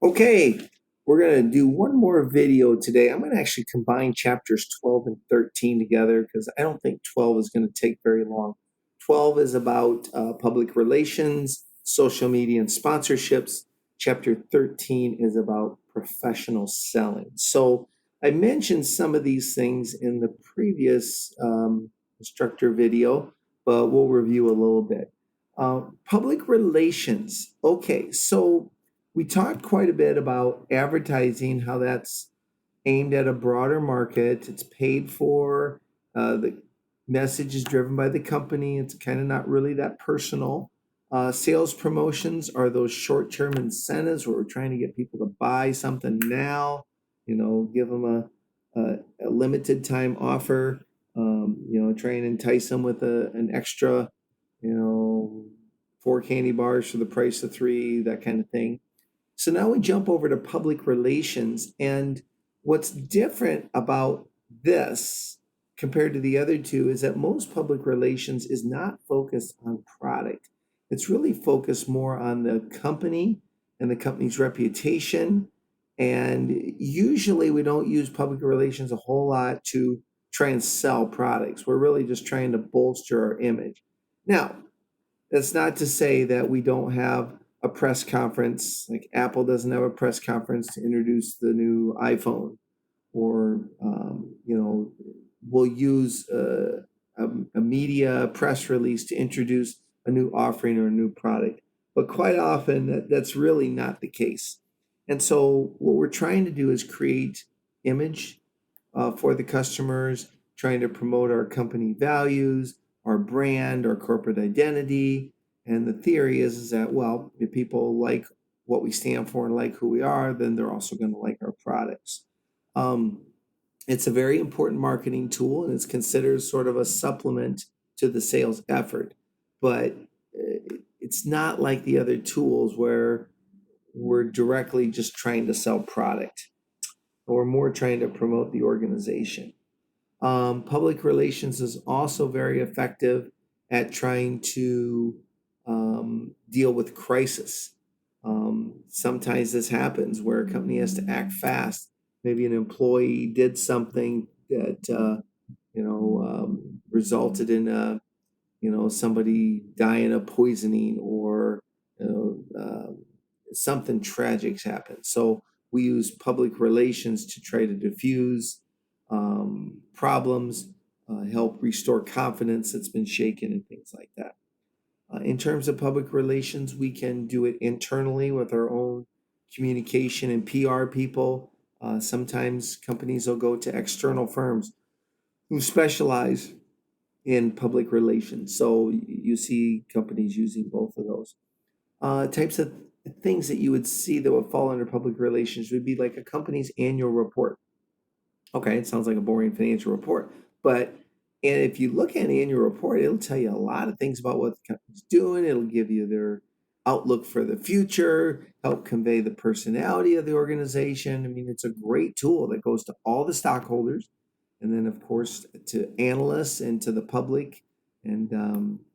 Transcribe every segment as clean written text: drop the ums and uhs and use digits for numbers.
Okay, we're going to do one more video today. I'm going to actually combine chapters 12 and 13 together because I don't think 12 is going to take very long. 12 is about public relations, social media, and sponsorships. Chapter 13 is about professional selling. So I mentioned some of these things in the previous instructor video, but we'll review a little bit. Public relations. Okay, so we talked quite a bit about advertising, how that's aimed at a broader market. It's paid for. The message is driven by the company. It's kind of not really that personal. Sales promotions are those short-term incentives where we're trying to get people to buy something now. Give them a limited time offer. Try and entice them with an extra, you know, 4 candy bars for the price of three, that kind of thing. So now we jump over to public relations. And what's different about this compared to the other two is that most public relations is not focused on product. It's really focused more on the company and the company's reputation. And usually we don't use public relations a whole lot to try and sell products. We're really just trying to bolster our image. Now, that's not to say that we don't have a press conference. Like Apple doesn't have a press conference to introduce the new iPhone, or we'll use a media press release to introduce a new offering or a new product. But quite often, that's really not the case. And so, what we're trying to do is create image for the customers, trying to promote our company values, our brand, our corporate identity. And the theory is that, well, if people like what we stand for and like who we are, then they're also going to like our products. Um, it's a very important marketing tool, and it's considered sort of a supplement to the sales effort. But it's not like the other tools where we're directly just trying to sell product, or more trying to promote the organization. Public relations is also very effective at trying to deal with crisis. Sometimes this happens where a company has to act fast. Maybe an employee did something that resulted in somebody dying of poisoning, or something tragic's happened. So we use public relations to try to diffuse problems, help restore confidence that's been shaken, and things like that. In terms of public relations, we can do it internally with our own communication and PR people. Sometimes companies will go to external firms who specialize in public relations. So you see companies using both of those. Types of things that you would see that would fall under public relations would be like a company's annual report. Okay, it sounds like a boring financial report, but and if you look at an annual report, it'll tell you a lot of things about what the company's doing. It'll give you their outlook for the future, help convey the personality of the organization. I mean, it's a great tool that goes to all the stockholders, and then of course to analysts and to the public. And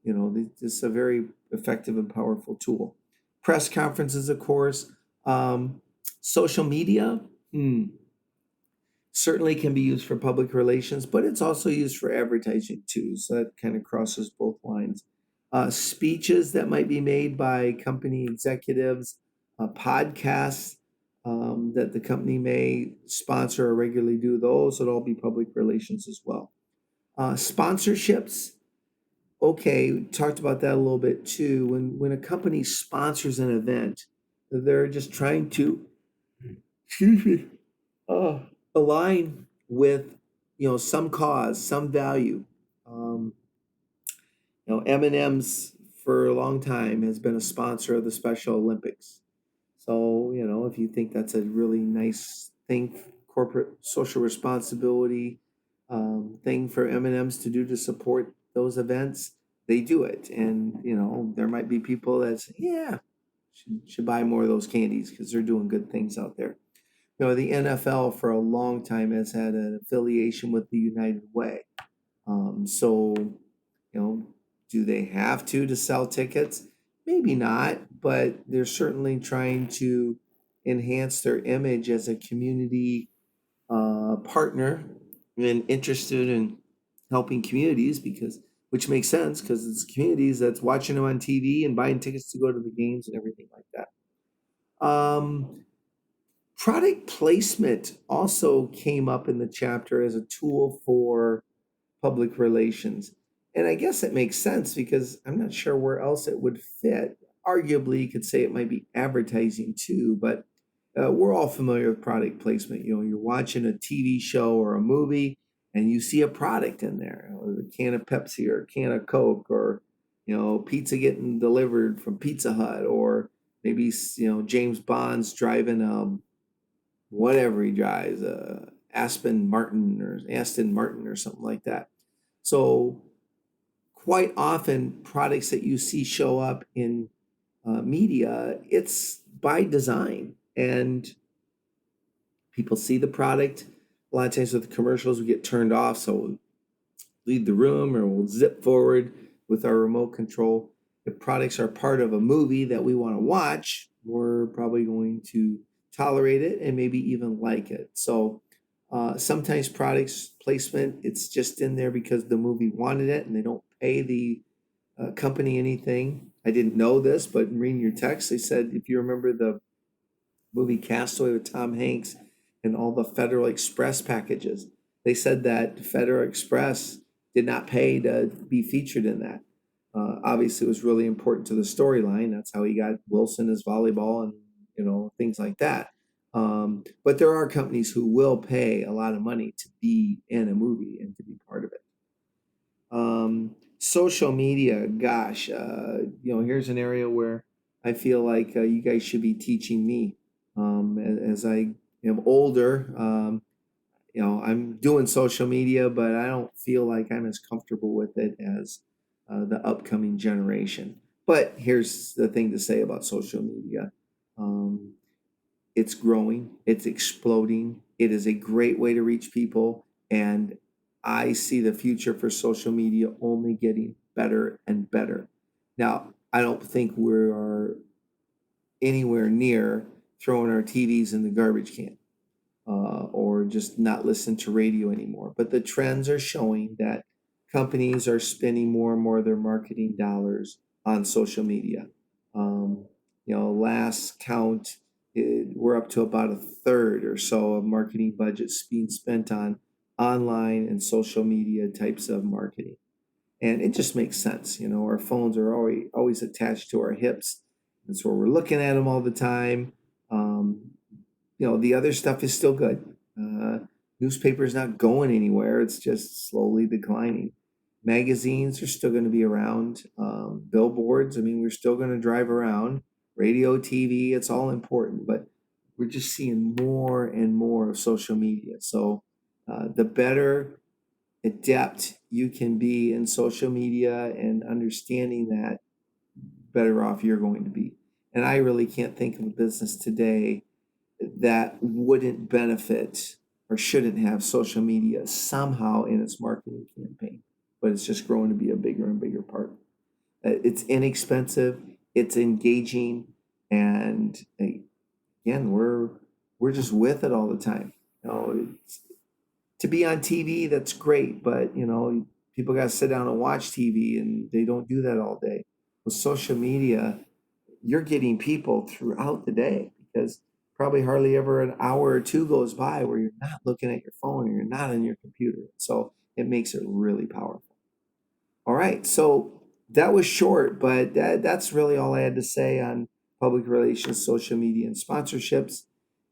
this is a very effective and powerful tool. Press conferences, of course. Social media. Certainly can be used for public relations, but it's also used for advertising too. So that kind of crosses both lines. Speeches that might be made by company executives, podcasts that the company may sponsor or regularly do, those would all be public relations as well. Sponsorships. Okay, we talked about that a little bit too. When a company sponsors an event, they're just trying to, excuse me, uh, align with some cause, some value. Um, M&M's for a long time has been a sponsor of the Special Olympics. So if you think that's a really nice thing, corporate social responsibility thing for M&M's to do to support those events, they do it. And there might be people that say, yeah, should buy more of those candies because they're doing good things out there. The NFL for a long time has had an affiliation with the United Way. So, do they have to sell tickets? Maybe not, but they're certainly trying to enhance their image as a community partner and interested in helping communities because which makes sense because it's communities that's watching them on TV and buying tickets to go to the games and everything like that. Product placement also came up in the chapter as a tool for public relations. And I guess it makes sense because I'm not sure where else it would fit. Arguably, you could say it might be advertising too, but we're all familiar with product placement. You know, you're watching a TV show or a movie and you see a product in there, a can of Pepsi or a can of Coke or, pizza getting delivered from Pizza Hut or maybe, James Bond's driving whatever he drives, Aston Martin or something like that. So quite often, products that you see show up in media, it's by design, and people see the product. A lot of times with the commercials, we get turned off, so we'll leave the room or we'll zip forward with our remote control. If products are part of a movie that we want to watch, we're probably going to tolerate it and maybe even like it. So sometimes products placement, it's just in there because the movie wanted it and they don't pay the company anything. I didn't know this, but in reading your text, they said if you remember the movie Castaway with Tom Hanks and all the Federal Express packages, they said that Federal Express did not pay to be featured in that. Obviously, it was really important to the storyline. That's how he got Wilson as volleyball and things like that. But there are companies who will pay a lot of money to be in a movie and to be part of it. Social media, gosh, here's an area where I feel like you guys should be teaching me. As I am older, I'm doing social media, but I don't feel like I'm as comfortable with it as the upcoming generation. But here's the thing to say about social media. Um, it's growing, it's exploding. It is a great way to reach people. And I see the future for social media only getting better and better. Now, I don't think we're anywhere near throwing our TVs in the garbage can or just not listen to radio anymore. But the trends are showing that companies are spending more and more of their marketing dollars on social media. Last count, we're up to about a third or so of marketing budgets being spent on online and social media types of marketing. And it just makes sense. Our phones are always attached to our hips. And so we're looking at them all the time. Um, the other stuff is still good. Newspaper is not going anywhere. It's just slowly declining. Magazines are still going to be around. Billboards, I mean, we're still going to drive around. Radio, TV, it's all important, but we're just seeing more and more of social media. So the better adept you can be in social media and understanding that, better off you're going to be. And I really can't think of a business today that wouldn't benefit or shouldn't have social media somehow in its marketing campaign. But it's just growing to be a bigger and bigger part. It's inexpensive, it's engaging, and again, we're just with it all the time. To be on TV, that's great, but people got to sit down and watch TV, and they don't do that all day. With social media, you're getting people throughout the day because probably hardly ever an hour or two goes by where you're not looking at your phone or you're not on your computer. So it makes it really powerful. All right, so that was short, but that's really all I had to say on public relations, social media, and sponsorships.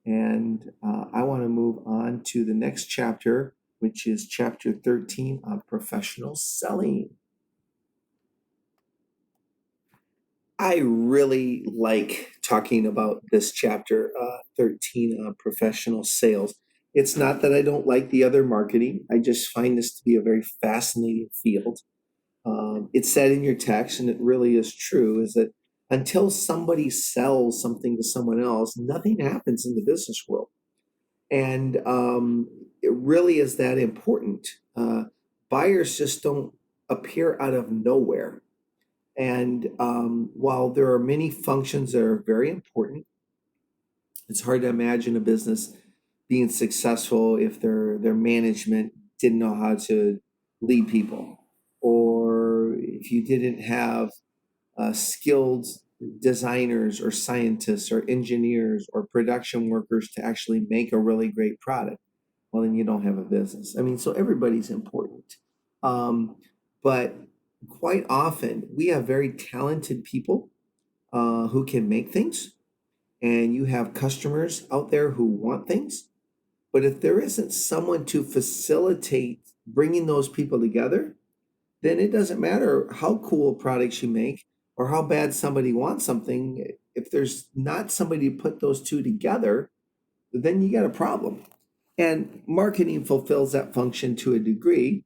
And I want to move on to the next chapter, which is chapter 13 on professional selling. I really like talking about this chapter 13 on professional sales. It's not that I don't like the other marketing, I just find this to be a very fascinating field. It's said in your text, and it really is true, is that until somebody sells something to someone else, nothing happens in the business world. And it really is that important. Buyers just don't appear out of nowhere. And while there are many functions that are very important, It's hard to imagine a business being successful if their management didn't know how to lead people, or if you didn't have skilled designers or scientists or engineers or production workers to actually make a really great product. Well, then you don't have a business. I mean, so everybody's important. Um, but quite often, we have very talented people who can make things, and you have customers out there who want things. But if there isn't someone to facilitate bringing those people together, then it doesn't matter how cool products you make or how bad somebody wants something. If there's not somebody to put those two together, then you got a problem. And marketing fulfills that function to a degree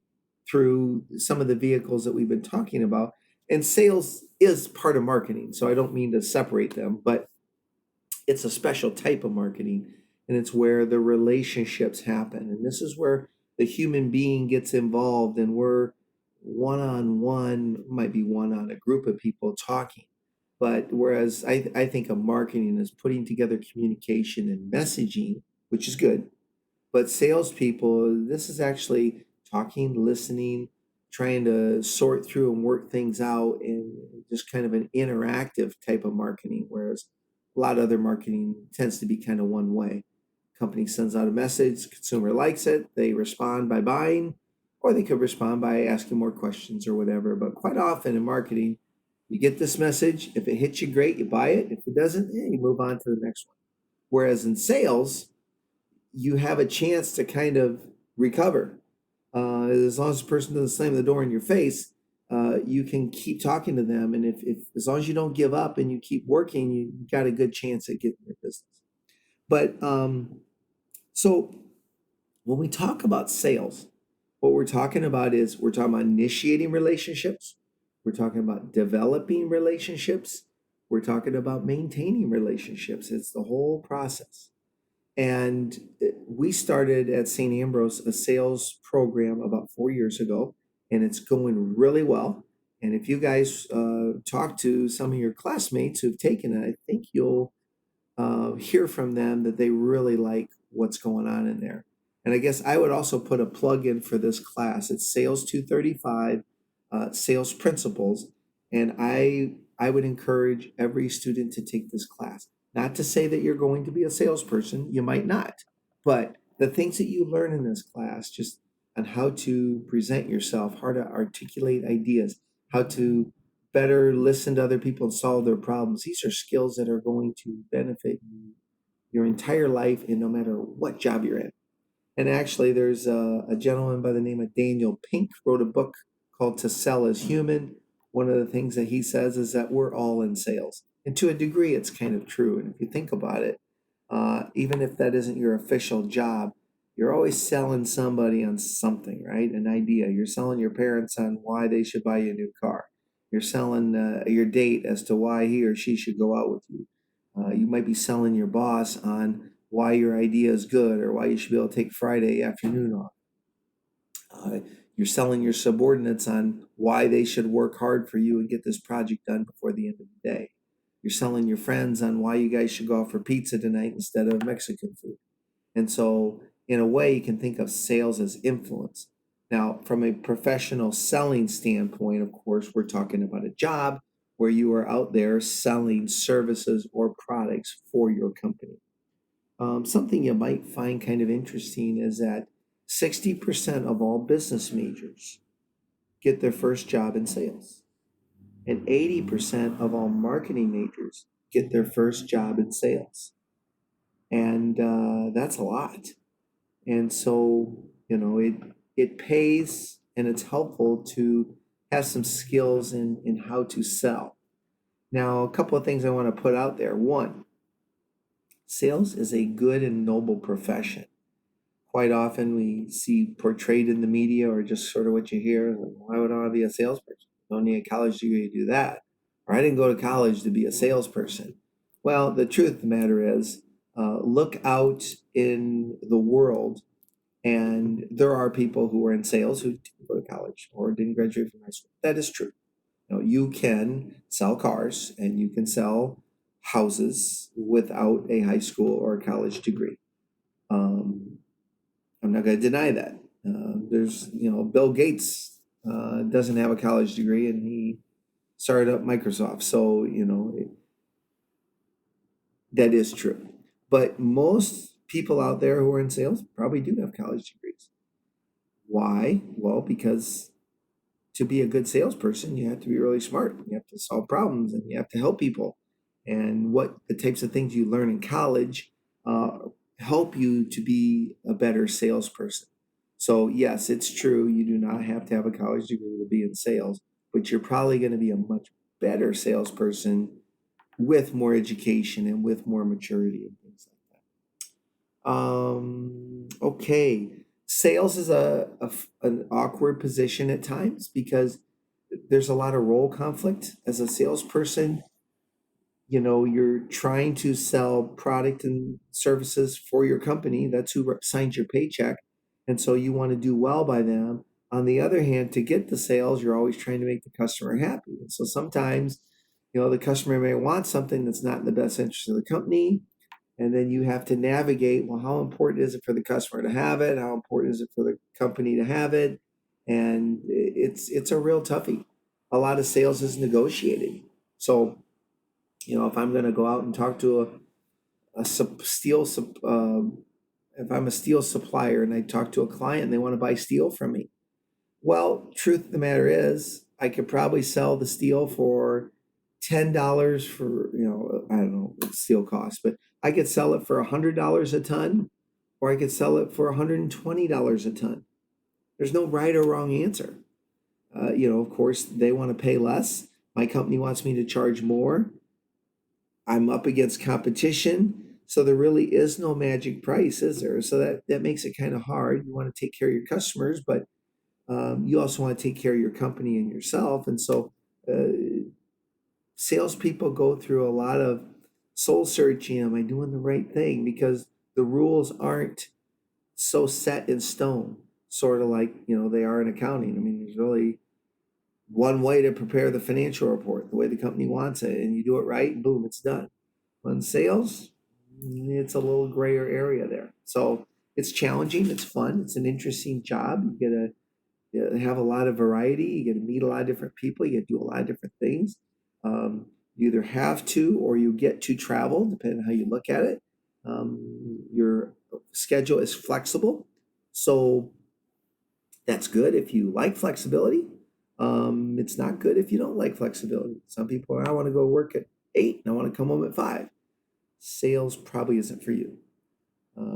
through some of the vehicles that we've been talking about. And sales is part of marketing. So I don't mean to separate them, but it's a special type of marketing, and it's where the relationships happen. And this is where the human being gets involved, and we're one on one, might be one on a group of people talking. But whereas I think of marketing as putting together communication and messaging, which is good, but salespeople, this is actually talking, listening, trying to sort through and work things out, and just kind of an interactive type of marketing. Whereas a lot of other marketing tends to be kind of one way. Company sends out a message, consumer likes it, they respond by buying, or they could respond by asking more questions or whatever. But quite often in marketing, you get this message. If it hits you, great, you buy it. If it doesn't, you move on to the next one. Whereas in sales, you have a chance to kind of recover. As long as the person doesn't slam the door in your face, you can keep talking to them. And if as long as you don't give up and you keep working, you got a good chance at getting your business. But so when we talk about sales, what we're talking about is we're talking about initiating relationships. We're talking about developing relationships. We're talking about maintaining relationships. It's the whole process. And we started at St. Ambrose a sales program about 4 years ago, and it's going really well. And if you guys talk to some of your classmates who've taken it, I think you'll hear from them that they really like what's going on in there. And I guess I would also put a plug in for this class. It's Sales 235, Sales Principles. And I would encourage every student to take this class. Not to say that you're going to be a salesperson, you might not. But the things that you learn in this class, just on how to present yourself, how to articulate ideas, how to better listen to other people and solve their problems. These are skills that are going to benefit you your entire life, and no matter what job you're in. And actually, there's a gentleman by the name of Daniel Pink wrote a book called To Sell as Human. One of the things that he says is that we're all in sales. And to a degree, it's kind of true. And if you think about it, even if that isn't your official job, you're always selling somebody on something, right? An idea. You're selling your parents on why they should buy you a new car. You're selling your date as to why he or she should go out with you. You might be selling your boss on why your idea is good or why you should be able to take Friday afternoon off. Uh, you're selling your subordinates on why they should work hard for you and get this project done before the end of the day. You're selling your friends on why you guys should go out for pizza tonight instead of Mexican food. And so, in a way, you can think of sales as influence. Now, from a professional selling standpoint, of course, we're talking about a job where you are out there selling services or products for your company. Something you might find kind of interesting is that 60% of all business majors get their first job in sales, and 80% of all marketing majors get their first job in sales. And that's a lot. And so, it pays, and it's helpful to have some skills in how to sell. Now, a couple of things I want to put out there. One, sales is a good and noble profession. Quite often we see portrayed in the media, or just sort of what you hear, like, why would I be a salesperson? Don't need a college degree to do that. Or I didn't go to college to be a salesperson. Well, the truth of the matter is, look out in the world, and there are people who are in sales who didn't go to college or didn't graduate from high school. That is true. You can sell cars and you can sell houses without a high school or a college degree. Um, I'm not going to deny that. There's, Bill Gates doesn't have a college degree, and he started up Microsoft. So, that is true. But most people out there who are in sales probably do have college degrees. Why? Well, because to be a good salesperson, you have to be really smart. You have to solve problems and you have to help people. And what the types of things you learn in college uh, help you to be a better salesperson. So, yes, it's true. You do not have to have a college degree to be in sales, but you're probably going to be a much better salesperson with more education and with more maturity and things like that. Okay. Sales is an awkward position at times because there's a lot of role conflict. As a salesperson, you're trying to sell product and services for your company. That's who signs your paycheck. And so you want to do well by them. On the other hand, to get the sales, you're always trying to make the customer happy. And so sometimes, the customer may want something that's not in the best interest of the company. And then you have to navigate, well, how important is it for the customer to have it? How important is it for the company to have it? And it's a real toughie. A lot of sales is negotiated. So, if I'm going to go out and talk to if I'm a steel supplier and I talk to a client and they want to buy steel from me, well, truth of the matter is, I could probably sell the steel for $10 for, I don't know what steel costs, but I could sell it for $100 a ton, or I could sell it for $120 a ton. There's no right or wrong answer. Of course, they want to pay less. My company wants me to charge more. I'm up against competition. So there really is no magic price, is there? So that makes it kind of hard. You want to take care of your customers, but you also want to take care of your company and yourself. And so salespeople go through a lot of soul searching. Am I doing the right thing? Because the rules aren't so set in stone, sort of like, they are in accounting. I mean, there's really one way to prepare the financial report, the way the company wants it, and you do it right, and boom, it's done. On sales, it's a little grayer area there. So it's challenging, it's fun, it's an interesting job. You have a lot of variety. You get to meet a lot of different people. You get to do a lot of different things. You either have to or you get to travel, depending on how you look at it. Your schedule is flexible. So that's good if you like flexibility. It's not good if you don't like flexibility. Some people, I want to go work at 8 and I want to come home at 5. Sales probably isn't for you.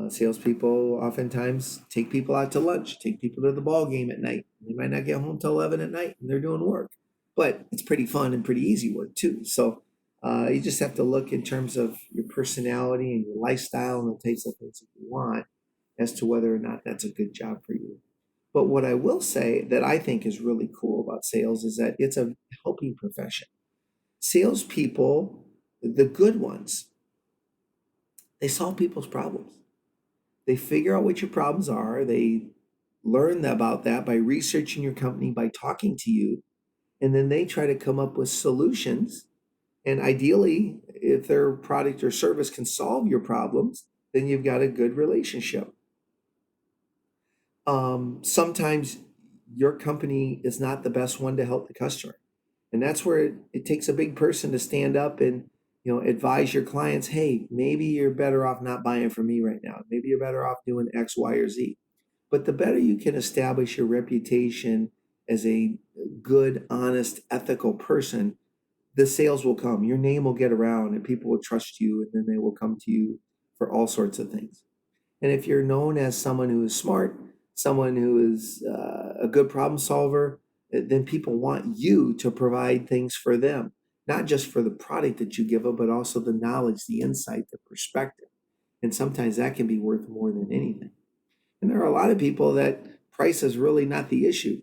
Salespeople oftentimes take people out to lunch, take people to the ball game at night. They might not get home till 11 at night and they're doing work, but it's pretty fun and pretty easy work too. So you just have to look in terms of your personality and your lifestyle and the types of things that you want as to whether or not that's a good job for you. But what I will say that I think is really cool about sales is that it's a helping profession. Salespeople, the good ones, they solve people's problems. They figure out what your problems are. They learn about that by researching your company, by talking to you, and then they try to come up with solutions. And ideally, if their product or service can solve your problems, then you've got a good relationship. Sometimes your company is not the best one to help the customer. And that's where it takes a big person to stand up and advise your clients, hey, maybe you're better off not buying from me right now. Maybe you're better off doing X, Y, or Z. But the better you can establish your reputation as a good, honest, ethical person, the sales will come. Your name will get around and people will trust you and then they will come to you for all sorts of things. And if you're known as someone who is smart, someone who is a good problem solver, then people want you to provide things for them, not just for the product that you give them, but also the knowledge, the insight, the perspective. And sometimes that can be worth more than anything. And there are a lot of people that price is really not the issue.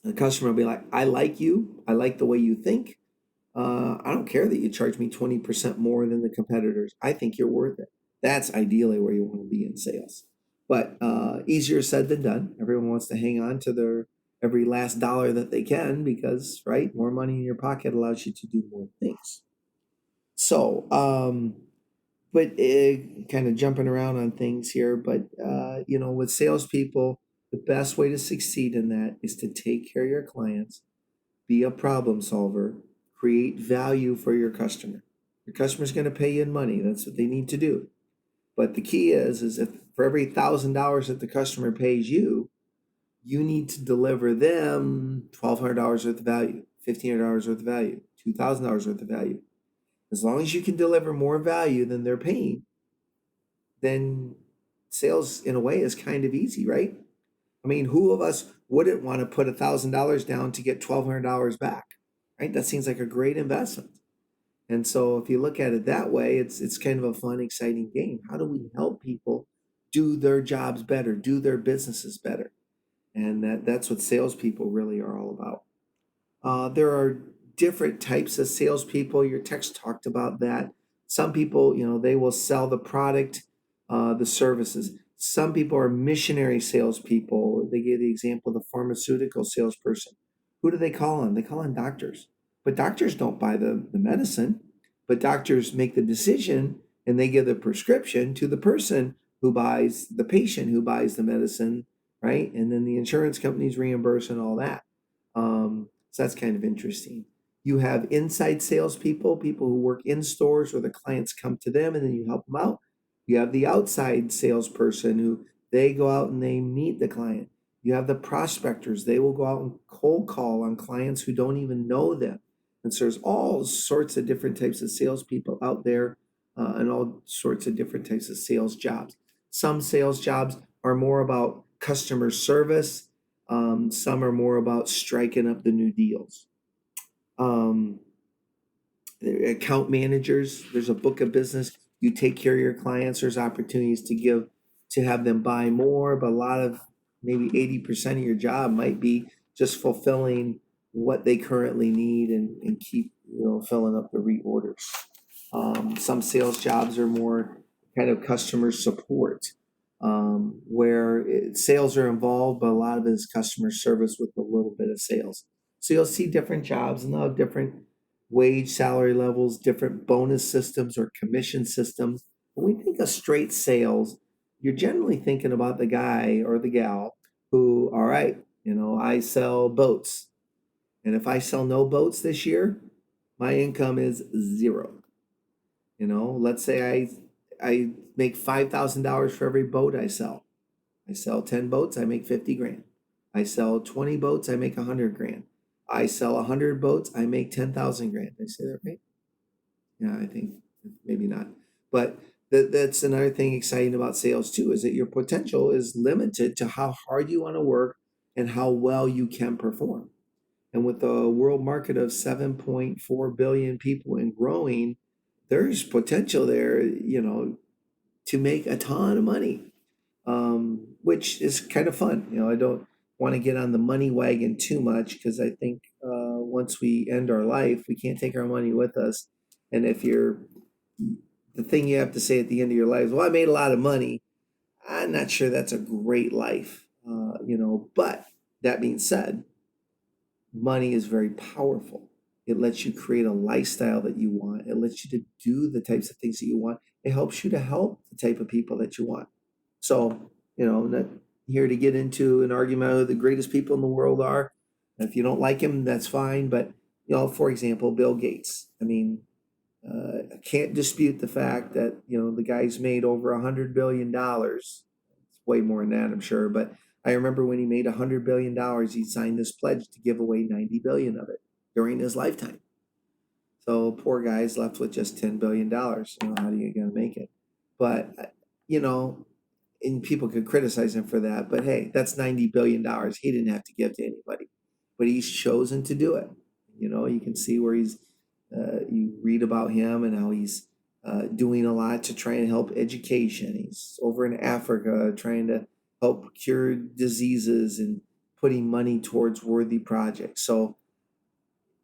The customer will be like, I like you. I like the way you think. I don't care that you charge me 20% more than the competitors. I think you're worth it. That's ideally where you want to be in sales. But easier said than done. Everyone wants to hang on to their every last dollar that they can because, right, more money in your pocket allows you to do more things. So, but kind of jumping around on things here, but with salespeople, the best way to succeed in that is to take care of your clients, be a problem solver, create value for your customer. Your customer's going to pay you in money. That's what they need to do. But the key is if for every $1,000 that the customer pays you, you need to deliver them $1,200 worth of value, $1,500 worth of value, $2,000 worth of value. As long as you can deliver more value than they're paying, then sales in a way is kind of easy, right? I mean, who of us wouldn't want to put $1,000 down to get $1,200 back, right? That seems like a great investment. And so if you look at it that way, it's kind of a fun, exciting game. How do we help people do their jobs better, do their businesses better? And that's what salespeople really are all about. There are different types of salespeople. Your text talked about that. Some people, they will sell the product, the services. Some people are missionary salespeople. They gave the example of the pharmaceutical salesperson. Who do they call on? They call on doctors. But doctors don't buy the medicine, but doctors make the decision and they give the prescription to the person who buys, the patient who buys the medicine, right? And then the insurance companies reimburse and all that. So that's kind of interesting. You have inside salespeople, people who work in stores where the clients come to them and then you help them out. You have the outside salesperson who they go out and they meet the client. You have the prospectors, they will go out and cold call on clients who don't even know them. And so there's all sorts of different types of salespeople out there and all sorts of different types of sales jobs. Some sales jobs are more about customer service. Some are more about striking up the new deals. Um, Account managers, there's a book of business. You take care of your clients. There's opportunities to have them buy more, but a lot of maybe 80% of your job might be just fulfilling what they currently need and keep filling up the reorders. Some sales jobs are more kind of customer support, where sales are involved, but a lot of it is customer service with a little bit of sales. So you'll see different jobs and they'll have different wage, salary levels, different bonus systems or commission systems. When we think of straight sales, you're generally thinking about the guy or the gal who, all right, I sell boats. And if I sell no boats this year, my income is zero. Let's say I make $5,000 for every boat I sell. I sell 10 boats, I make 50 grand. I sell 20 boats, I make 100 grand. I sell 100 boats, I make 10,000 grand. Did I say that right? Yeah, I think maybe not. But that's another thing exciting about sales too, is that your potential is limited to how hard you want to work and how well you can perform. And with the world market of 7.4 billion people and growing, there's potential there, to make a ton of money, which is kind of fun. I don't want to get on the money wagon too much because I think once we end our life, we can't take our money with us. And if you're the thing you have to say at the end of your life is, well, I made a lot of money. I'm not sure that's a great life, but that being said, money is very powerful. It lets you create a lifestyle that you want. It lets you to do the types of things that you want. It helps you to help the type of people that you want. So, not here to get into an argument of who the greatest people in the world are. If you don't like him, that's fine. But, for example, Bill Gates. I mean, I can't dispute the fact that, the guy's made over $100 billion. It's way more than that, I'm sure. But I remember when he made $100 billion, he signed this pledge to give away 90 billion of it during his lifetime. So poor guy's left with just $10 billion. How are you going to make it? But, you know, and people could criticize him for that. But hey, that's $90 billion. He didn't have to give to anybody, but he's chosen to do it. You can see where you read about him and how he's doing a lot to try and help education. He's over in Africa trying to help cure diseases and putting money towards worthy projects. So,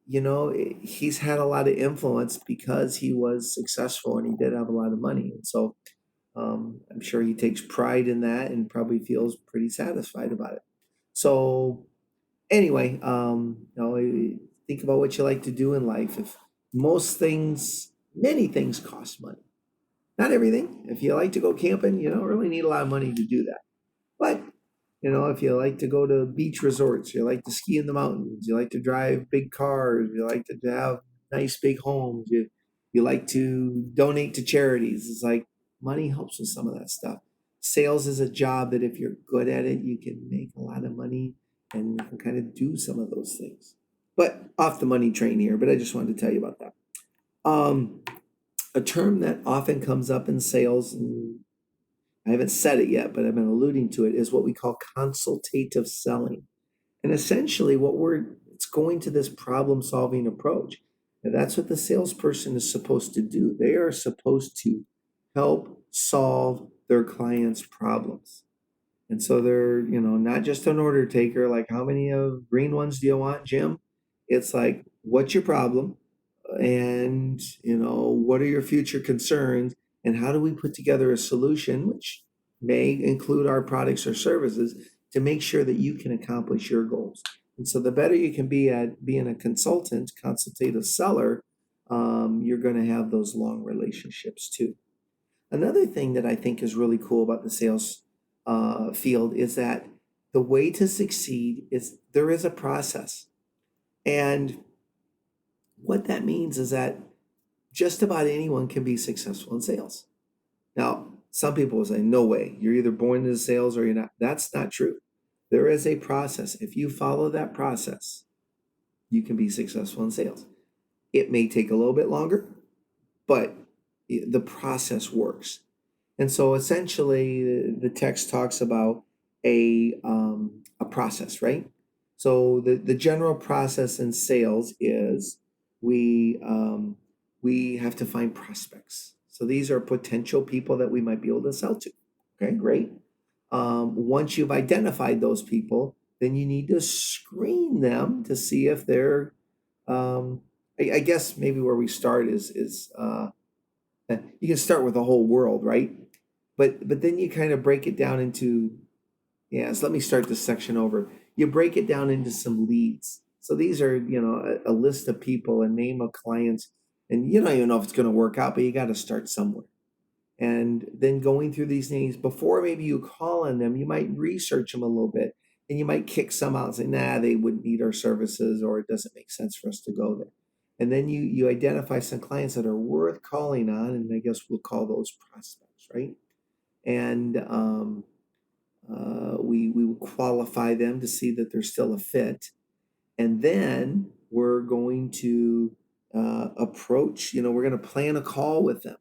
he's had a lot of influence because he was successful and he did have a lot of money. And so I'm sure he takes pride in that and probably feels pretty satisfied about it. So anyway, think about what you like to do in life. If most things Many things cost money. Not everything. If you like to go camping, you don't really need a lot of money to do that. But if you like to go to beach resorts, you like to ski in the mountains, you like to drive big cars, you like to have nice big homes, you like to donate to charities. It's like money helps with some of that stuff. Sales is a job that if you're good at it, you can make a lot of money and you can kind of do some of those things. But off the money train here, but I just wanted to tell you about that. Um, a term that often comes up in sales, and I haven't said it yet, but I've been alluding to it, is what we call consultative selling. And essentially, it's going to this problem solving approach. And that's what the salesperson is supposed to do. They are supposed to help solve their clients' problems. And so they're, not just an order taker, like how many of green ones do you want, Jim? It's like, what's your problem? And, what are your future concerns? And how do we put together a solution, which may include our products or services, to make sure that you can accomplish your goals? And so the better you can be at being a consultant, consultative seller, you're going to have those long relationships too. Another thing that I think is really cool about the sales field is that the way to succeed is there is a process. And what that means is that just about anyone can be successful in sales. Now, some people will say, no way, you're either born into sales or you're not. That's not true. There is a process. If you follow that process, you can be successful in sales. It may take a little bit longer, but the process works. And so essentially, the text talks about a process, right? So the general process in sales is we have to find prospects. So these are potential people that we might be able to sell to. Okay, great. Once you've identified those people, then you need to screen them to see if they're. I guess maybe where we start is you can start with the whole world, right? But then you kind of break it down into, yeah, so let me start this section over. You break it down into some leads. So these are, a list of people, a name of clients, and you don't even know if it's going to work out, but you got to start somewhere. And then going through these names before maybe you call on them, you might research them a little bit and you might kick some out and say, nah, they wouldn't need our services, or it doesn't make sense for us to go there. And then you identify some clients that are worth calling on, and I guess we'll call those prospects, right? And we will qualify them to see that they're still a fit. And then we're going to approach, we're going to plan a call with them.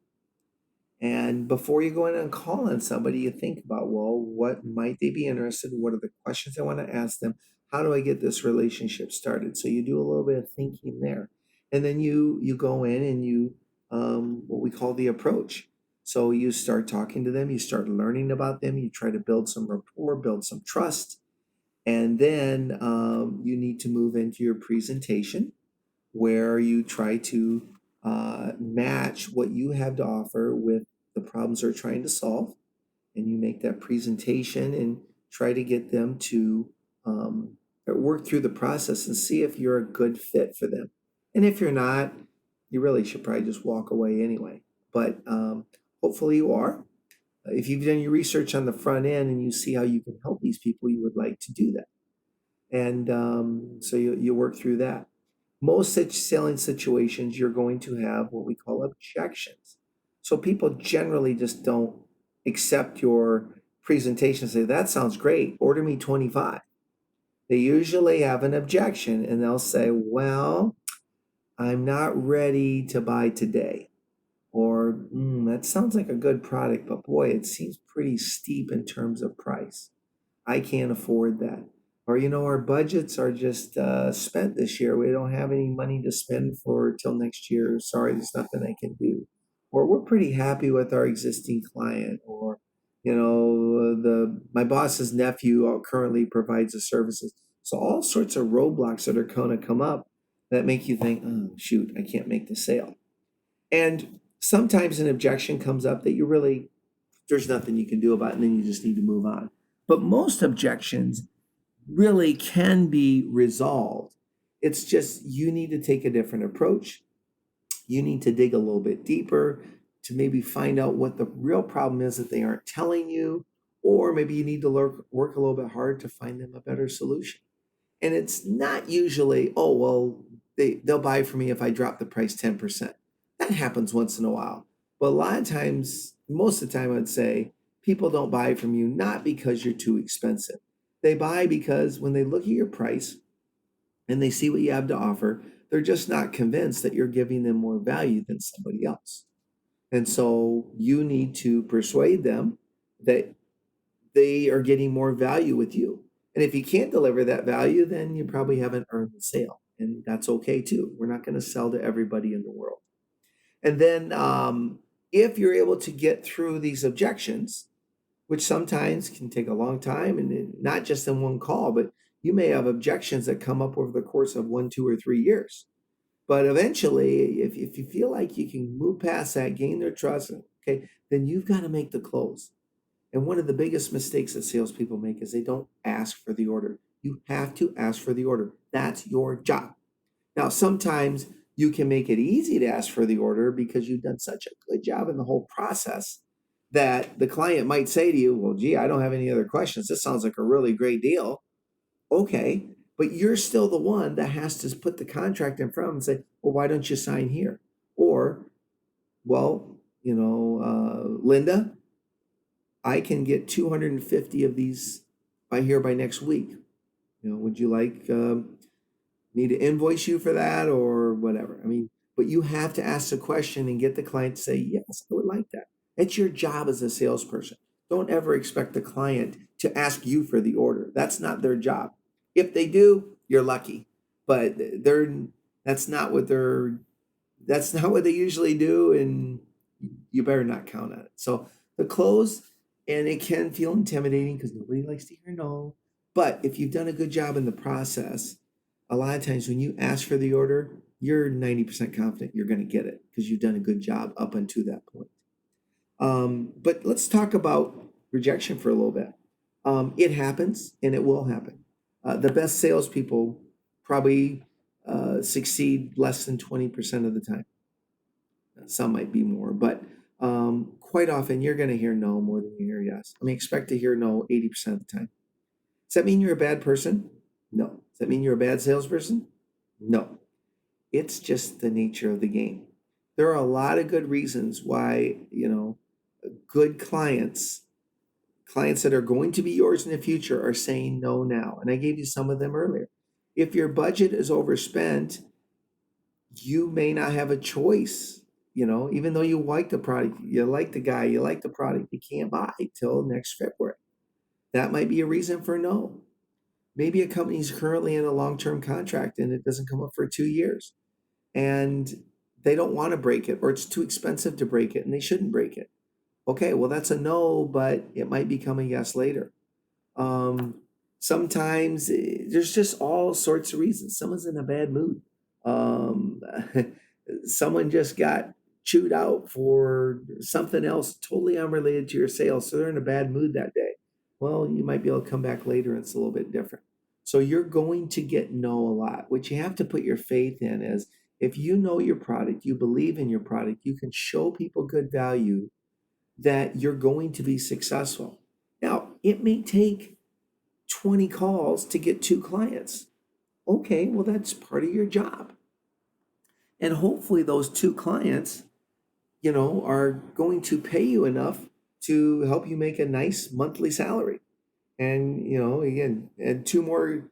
And before you go in and call on somebody, you think about, well, what might they be interested in? What are the questions I want to ask them? How do I get this relationship started? So you do a little bit of thinking there. And then you go in and you what we call the approach. So you start talking to them, you start learning about them, you try to build some rapport, build some trust. And then you need to move into your presentation, where you try to match what you have to offer with the problems they're trying to solve. And you make that presentation and try to get them to work through the process and see if you're a good fit for them. And if you're not, you really should probably just walk away anyway. But hopefully you are. If you've done your research on the front end and you see how you can help these people, you would like to do that. And so you work through that. Most such selling situations, you're going to have what we call objections. So people generally just don't accept your presentation and say, that sounds great, order me 25. They usually have an objection and they'll say, well, I'm not ready to buy today. Or that sounds like a good product, but boy, it seems pretty steep in terms of price. I can't afford that. Or, our budgets are just spent this year. We don't have any money to spend for till next year. Sorry, there's nothing I can do. Or we're pretty happy with our existing client. Or, my boss's nephew currently provides the services. So all sorts of roadblocks that are going to come up that make you think, oh, shoot, I can't make the sale. And sometimes an objection comes up that there's nothing you can do about it, and then you just need to move on. But most objections really can be resolved. It's just you need to take a different approach. You need to dig a little bit deeper to maybe find out what the real problem is that they aren't telling you, or maybe you need to work a little bit hard to find them a better solution. And it's not usually, oh, well, they'll buy from me if I drop the price 10%. That happens once in a while. But a lot of times, most of the time, I'd say people don't buy from you not because you're too expensive. They buy because when they look at your price and they see what you have to offer, they're just not convinced that you're giving them more value than somebody else. And so you need to persuade them that they are getting more value with you. And if you can't deliver that value, then you probably haven't earned the sale. And that's okay too. We're not going to sell to everybody in the world. And then if you're able to get through these objections, which sometimes can take a long time and not just in one call, but you may have objections that come up over the course of 1, 2, or 3 years. But eventually, if you feel like you can move past that, gain their trust, okay, then you've got to make the close. And one of the biggest mistakes that salespeople make is they don't ask for the order. You have to ask for the order. That's your job. Now, sometimes you can make it easy to ask for the order because you've done such a good job in the whole process that the client might say to you, well, gee, I don't have any other questions. This sounds like a really great deal. Okay, but you're still the one that has to put the contract in front of them and say, well, why don't you sign here? Or, well, Linda, I can get 250 of these by next week. Would you like me to invoice you for that or whatever? I mean, but you have to ask the question and get the client to say, yes, I would like that. It's your job as a salesperson. Don't ever expect the client to ask you for the order. That's not their job. If they do, you're lucky. But that's not what they're that's not what they usually do, and you better not count on it. So the close, and it can feel intimidating because nobody likes to hear no. But if you've done a good job in the process, a lot of times when you ask for the order, you're 90% confident you're going to get it because you've done a good job up until that point. But let's talk about rejection for a little bit. It happens and it will happen. The best salespeople probably succeed less than 20% of the time. Some might be more, but quite often you're going to hear no more than you hear yes. I mean, expect to hear no 80% of the time. Does that mean you're a bad person? No. Does that mean you're a bad salesperson? No. It's just the nature of the game. There are a lot of good reasons why, good clients that are going to be yours in the future are saying no now. And I gave you some of them earlier. If your budget is overspent, you may not have a choice. Even though you like the product, you like the guy, you like the product, you can't buy till next February. That might be a reason for no. Maybe a company's currently in a long-term contract and it doesn't come up for 2 years and they don't want to break it, or it's too expensive to break it and they shouldn't break it. Okay, well, that's a no, but it might become a yes later. Um, Sometimes there's just all sorts of reasons. Someone's in a bad mood. Um, Someone just got chewed out for something else totally unrelated to your sales. So they're in a bad mood that day. Well, you might be able to come back later and it's a little bit different. So you're going to get no a lot. What you have to put your faith in is if you know your product, you believe in your product, you can show people good value, that you're going to be successful. Now, it may take 20 calls to get 2 clients. Okay, well, that's part of your job. And hopefully, those 2 clients, are going to pay you enough to help you make a nice monthly salary. And, again, and 2 more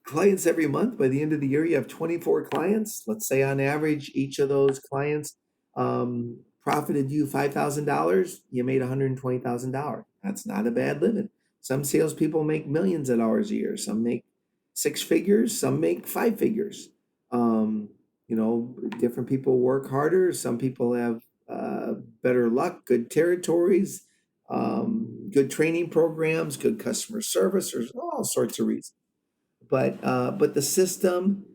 clients every month. By the end of the year, you have 24 clients. Let's say on average, each of those clients profited you $5,000. You made $120,000. That's not a bad living. Some salespeople make millions of dollars a year. Some make 6 figures. Some make 5 figures. Different people work harder. Some people have better luck, good territories, good training programs, good customer service. There's all sorts of reasons. But the system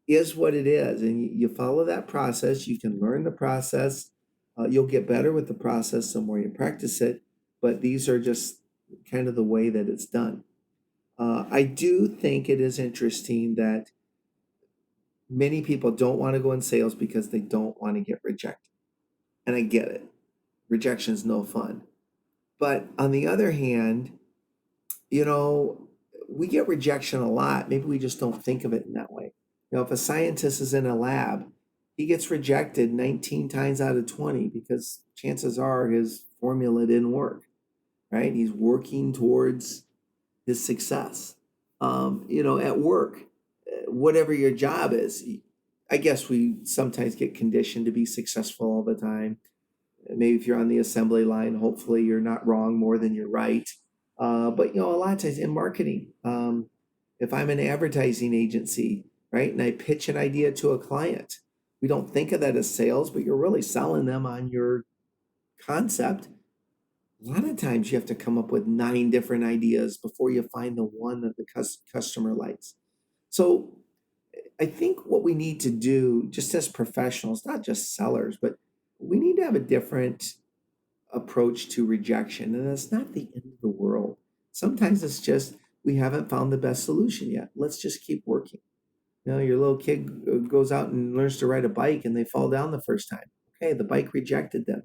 is what it is, and you follow that process. You can learn the process. You'll get better with the process the more you practice it. But these are just kind of the way that it's done. I do think it is interesting that Many people don't want to go in sales because they don't want to get rejected. And I get it. Rejection is no fun. But on the other hand, you know, we get rejection a lot. Maybe we just don't think of it in that way. If a scientist is in a lab, he gets rejected 19 times out of 20 because chances are his formula didn't work, right? He's working towards his success. At work, whatever your job is, I guess we sometimes get conditioned to be successful all the time. Maybe if you're on the assembly line, hopefully you're not wrong more than you're right. But a lot of times in marketing, if I'm an advertising agency, right, and I pitch an idea to a client, we don't think of that as sales, but you're really selling them on your concept. A lot of times you have to come up with 9 different ideas before you find the one that the customer likes. So I think what we need to do, just as professionals, not just sellers, but we need to have a different approach to rejection. And it's not the end of the world. Sometimes it's just we haven't found the best solution yet. Let's just keep working. Your little kid goes out and learns to ride a bike and they fall down the first time. Okay, the bike rejected them.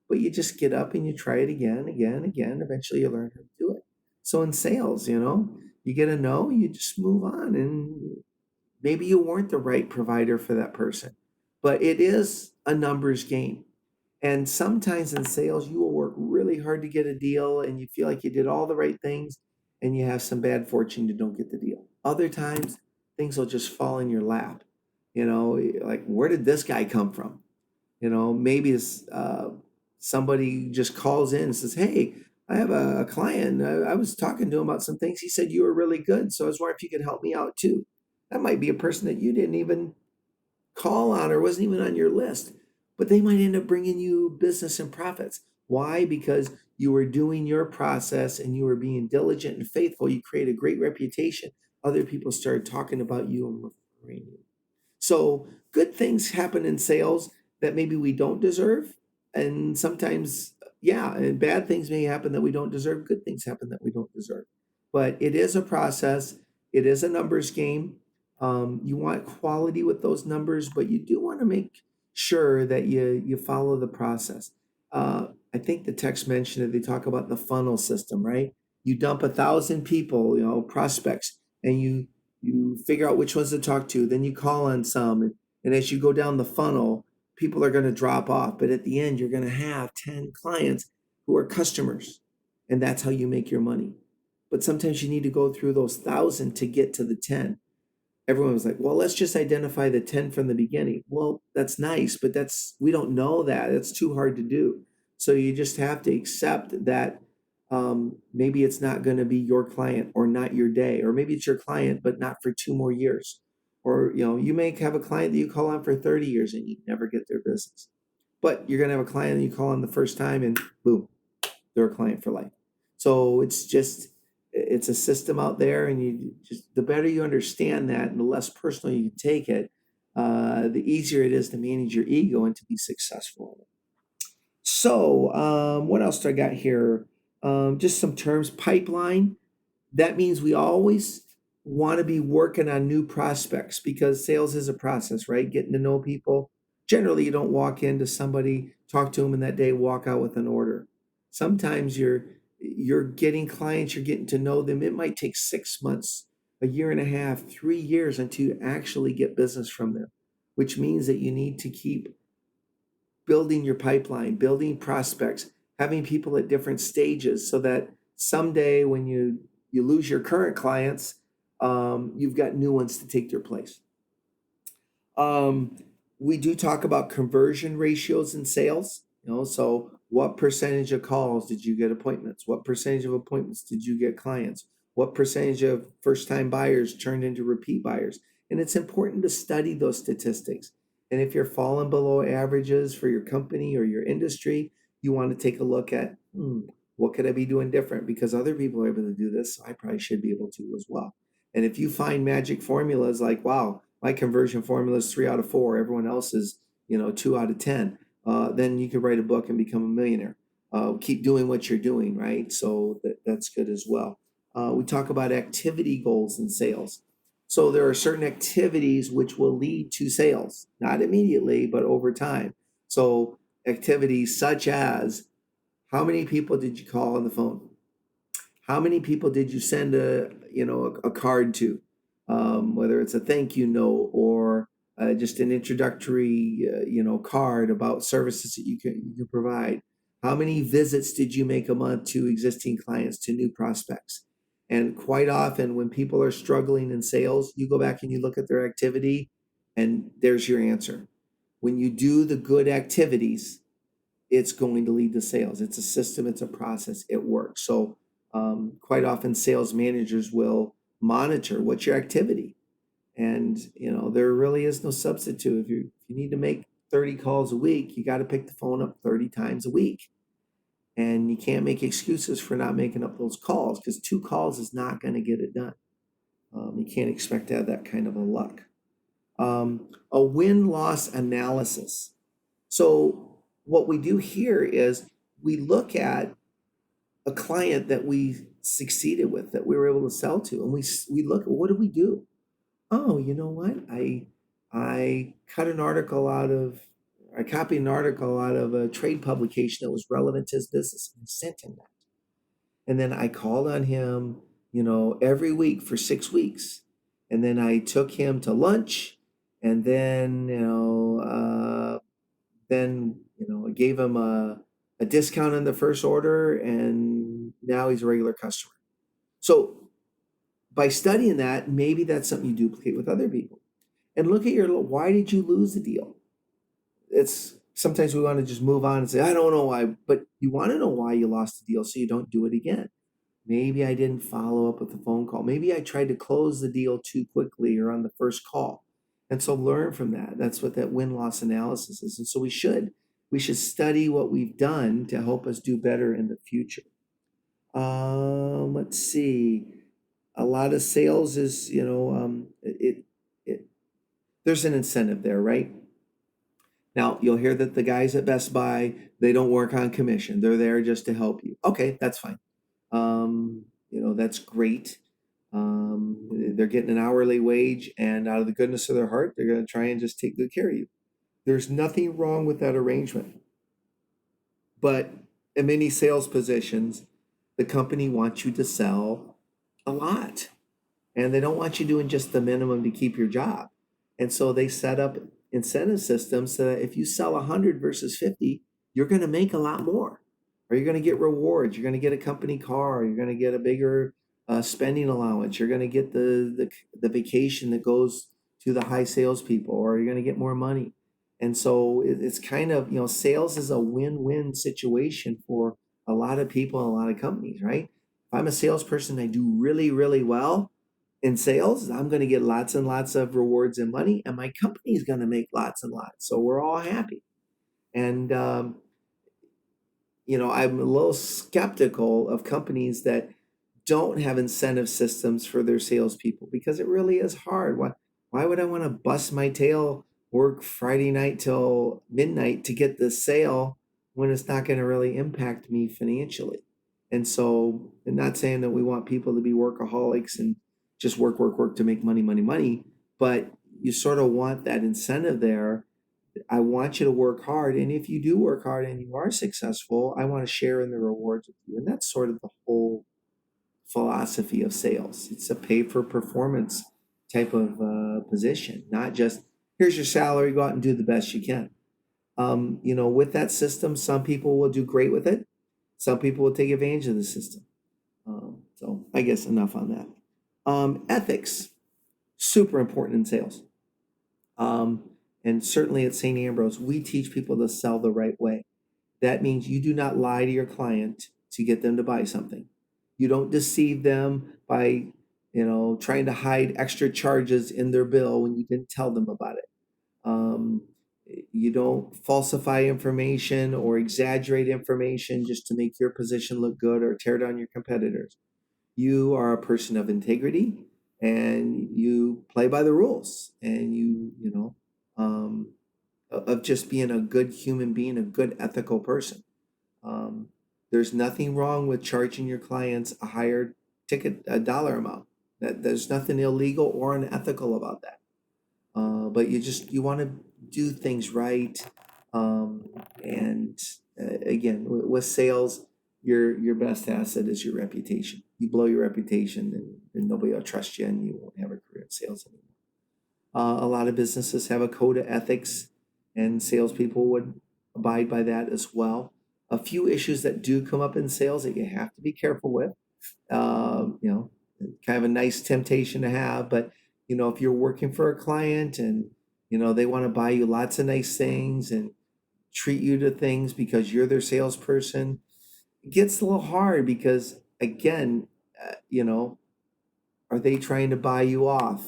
But you just get up and you try it again, again, again. Eventually you learn how to do it. So in sales, you get a no, you just move on. And maybe you weren't the right provider for that person. But it is a numbers game. And sometimes in sales, you will work really hard to get a deal and you feel like you did all the right things and you have some bad fortune, you don't get the deal. Other times, things will just fall in your lap. Like, where did this guy come from? Maybe it's somebody just calls in and says, "Hey, I have a client. I was talking to him about some things. He said you were really good. So I was wondering if you could help me out too." That might be a person that you didn't even call on or wasn't even on your list, but they might end up bringing you business and profits. Why? Because you were doing your process and you were being diligent and faithful. You create a great reputation. Other people started talking about you and referring you. So good things happen in sales that maybe we don't deserve. And sometimes, yeah, and bad things may happen that we don't deserve. Good things happen that we don't deserve. But it is a process. It is a numbers game. You want quality with those numbers, but you do want to make sure that you follow the process. I think the text mentioned it. They talk about the funnel system, right? You dump 1,000 people, prospects, and you figure out which ones to talk to. Then you call on some, and as you go down the funnel, people are going to drop off. But at the end, you're going to have 10 clients who are customers, and that's how you make your money. But sometimes you need to go through those 1,000 to get to the 10. Everyone was like, well, let's just identify the 10 from the beginning. Well, that's nice, but we don't know that. It's too hard to do. So you just have to accept that maybe it's not going to be your client or not your day, or maybe it's your client, but not for 2 more years. Or, you may have a client that you call on for 30 years and you never get their business. But you're going to have a client that you call on the first time and boom, they're a client for life. So it's a system out there, and the better you understand that and the less personal you can take it, the easier it is to manage your ego and to be successful. So what else do I got here? Just some terms. Pipeline. That means we always want to be working on new prospects because sales is a process, right? Getting to know people. Generally, you don't walk into somebody, talk to them in that day, walk out with an order. Sometimes you're getting clients, you're getting to know them. It might take 6 months, a year and a half, 3 years until you actually get business from them, which means that you need to keep building your pipeline, building prospects, having people at different stages so that someday when you lose your current clients, you've got new ones to take their place. We do talk about conversion ratios in sales. So what percentage of calls did you get appointments? What percentage of appointments did you get clients? What percentage of first-time buyers turned into repeat buyers? And it's important to study those statistics. And if you're falling below averages for your company or your industry, you want to take a look at what could I be doing different? Because other people are able to do this, so I probably should be able to as well. And if you find magic formulas like, wow, my conversion formula is 3 out of 4, everyone else is 2 out of 10, then you can write a book and become a millionaire. Keep doing what you're doing, right? So that's good as well. We talk about activity goals in sales. So there are certain activities which will lead to sales, not immediately, but over time. So activities such as, how many people did you call on the phone? How many people did you send a card to, whether it's a thank you note or just an introductory card about services that you can provide? How many visits did you make a month to existing clients, to new prospects? And quite often when people are struggling in sales, you go back and you look at their activity, and there's your answer. When you do the good activities, it's going to lead to sales. It's a system, it's a process, it works. So quite often sales managers will monitor what's your activity. And there really is no substitute. If you need to make 30 calls a week, you got to pick the phone up 30 times a week. And you can't make excuses for not making up those calls, because 2 calls is not going to get it done. You can't expect to have that kind of a luck. A win-loss analysis. So what we do here is we look at a client that we succeeded with, that we were able to sell to, and we look at, what did we do? Oh, you know what? I cut an article out of I copied an article out of a trade publication that was relevant to his business, and I sent him that. And then I called on him, every week for 6 weeks. And then I took him to lunch, and then I gave him a discount on the first order, and now he's a regular customer. So by studying that, maybe that's something you duplicate with other people. And look at why did you lose the deal? It's sometimes we want to just move on and say, I don't know why, but you want to know why you lost the deal so you don't do it again. Maybe I didn't follow up with a phone call. Maybe I tried to close the deal too quickly or on the first call. And so learn from that. That's what that win-loss analysis is. And so we should study what we've done to help us do better in the future. Let's see. A lot of sales is, there's an incentive there, right? Now, you'll hear that the guys at Best Buy, they don't work on commission. They're there just to help you. Okay, that's fine. That's great. They're getting an hourly wage, and out of the goodness of their heart, they're going to try and just take good care of you. There's nothing wrong with that arrangement. But in many sales positions, the company wants you to sell a lot, and they don't want you doing just the minimum to keep your job. And so they set up incentive systems so that if you sell 100 versus 50, you're going to make a lot more, or you're going to get rewards. You're going to get a company car. You're going to get a bigger spending allowance. You're going to get the vacation that goes to the high salespeople, or you're going to get more money. And so it's kind of, sales is a win-win situation for a lot of people and a lot of companies, right? If I'm a salesperson, I do really, really well in sales, I'm going to get lots and lots of rewards and money, and my company is going to make lots and lots. So we're all happy. And, I'm a little skeptical of companies that don't have incentive systems for their salespeople, because it really is hard. Why would I want to bust my tail, work Friday night till midnight to get the sale when it's not going to really impact me financially? And so, I'm not saying that we want people to be workaholics and just work, work, work to make money, money, money, but you sort of want that incentive there. I want you to work hard. And if you do work hard and you are successful, I want to share in the rewards with you. And that's sort of the whole philosophy of sales. It's a pay for performance type of position, not just here's your salary, go out and do the best you can. With that system, some people will do great with it. Some people will take advantage of the system. So I guess enough on that. Ethics, super important in sales. And certainly at St. Ambrose, we teach people to sell the right way. That means you do not lie to your client to get them to buy something. You don't deceive them by, trying to hide extra charges in their bill when you didn't tell them about it. Um, you don't falsify information or exaggerate information just to make your position look good or tear down your competitors. You are a person of integrity, and you play by the rules, and of just being a good human being, a good ethical person. There's nothing wrong with charging your clients a higher a dollar amount. That there's nothing illegal or unethical about that. But you want to do things right. Um, and again, with sales, your best asset is your reputation. You blow your reputation, and nobody will trust you, and you won't have a career in sales anymore. A lot of businesses have a code of ethics, and salespeople would abide by that as well. A few issues that do come up in sales that you have to be careful with. You know, kind of a nice temptation to have, but if you're working for a client and they want to buy you lots of nice things and treat you to things because you're their salesperson, it gets a little hard because again, are they trying to buy you off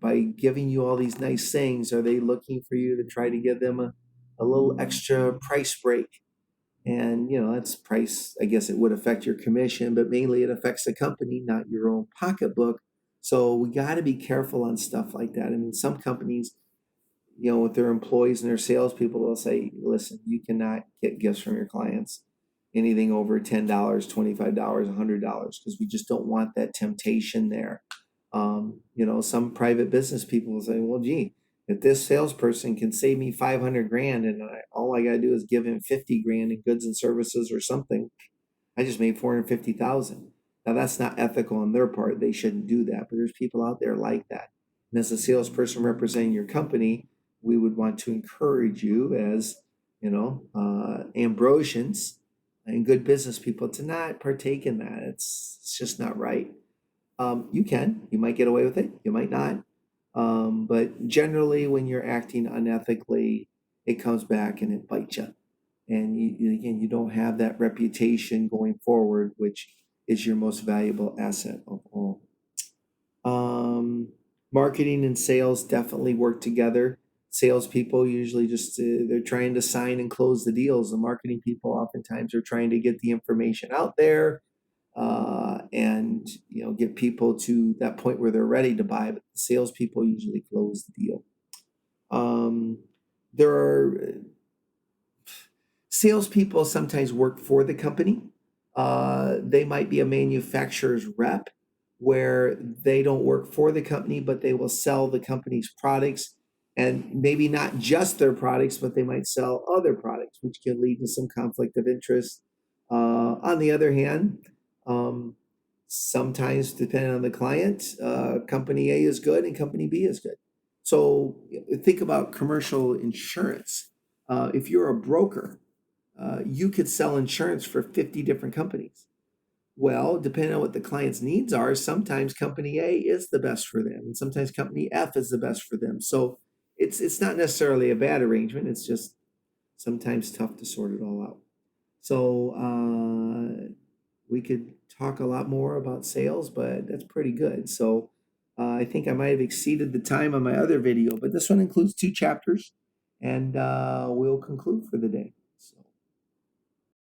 by giving you all these nice things? Are they looking for you to try to give them a little extra price break? And that's price. I guess it would affect your commission, but mainly it affects the company, not your own pocketbook. So we got to be careful on stuff like that. I mean, some companies, with their employees and their salespeople, they'll say, listen, you cannot get gifts from your clients, anything over $10, $25, $100, because we just don't want that temptation there. Some private business people will say, well, gee, if this salesperson can save me 500 grand and all I got to do is give him 50 grand in goods and services or something, I just made 450,000. Now that's not ethical on their part. They shouldn't do that. But there's people out there like that. And as a salesperson representing your company, we would want to encourage you as, Ambrosians and good business people to not partake in that. It's just not right. You might get away with it. You might not. But generally, when you're acting unethically, it comes back and it bites you. And again, you don't have that reputation going forward, which is your most valuable asset of all. Marketing and sales definitely work together. Salespeople usually just they're trying to sign and close the deals. The marketing people oftentimes are trying to get the information out there and get people to that point where they're ready to buy. But the salespeople usually close the deal. Um, there are salespeople sometimes work for the company. They might be a manufacturer's rep where they don't work for the company, but they will sell the company's products and maybe not just their products, but they might sell other products, which can lead to some conflict of interest. On the other hand, um, sometimes depending on the client, company A is good and company B is good. So think about commercial insurance. If you're a broker, you could sell insurance for 50 different companies. Well, depending on what the client's needs are, sometimes company A is the best for them, and sometimes company F is the best for them. So it's not necessarily a bad arrangement. It's just sometimes tough to sort it all out. So we could talk a lot more about sales, but that's pretty good. So I think I might have exceeded the time on my other video, but this one includes 2 chapters, and we'll conclude for the day.